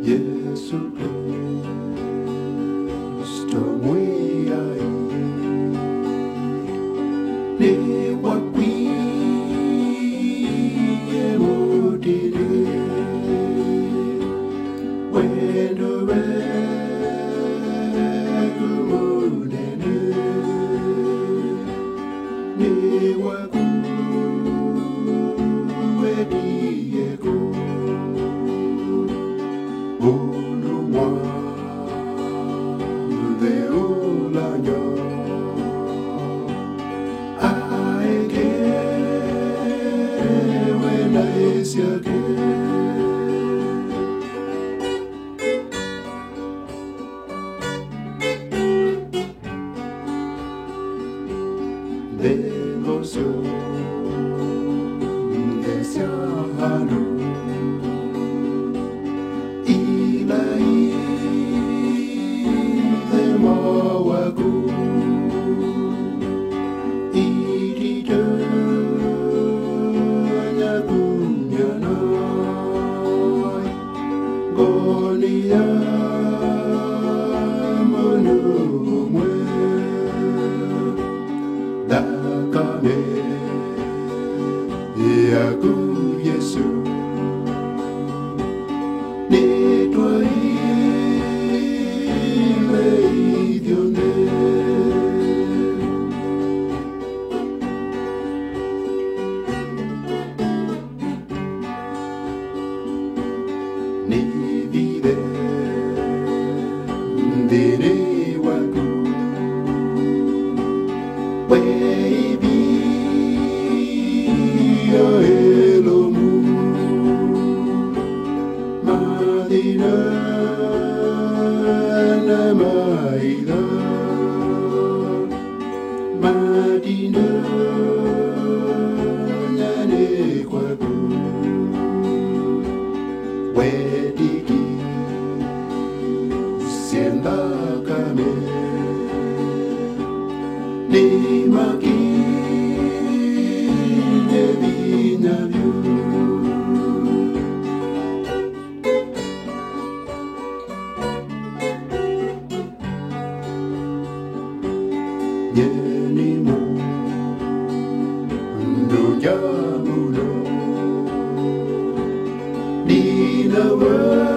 Yesu Kristo mwiai ni wakwiye mutile wendo wegu munene ni wakuwediego Unu mwa de ulanyo aeke wena esiake devoción deseado Yesu ni toi meidionne ni vive ndine waku baby elomu Madina na maida Madina nyane kwaku wediki sienda kame ni maki Yenimo Ndojamuno Ninawa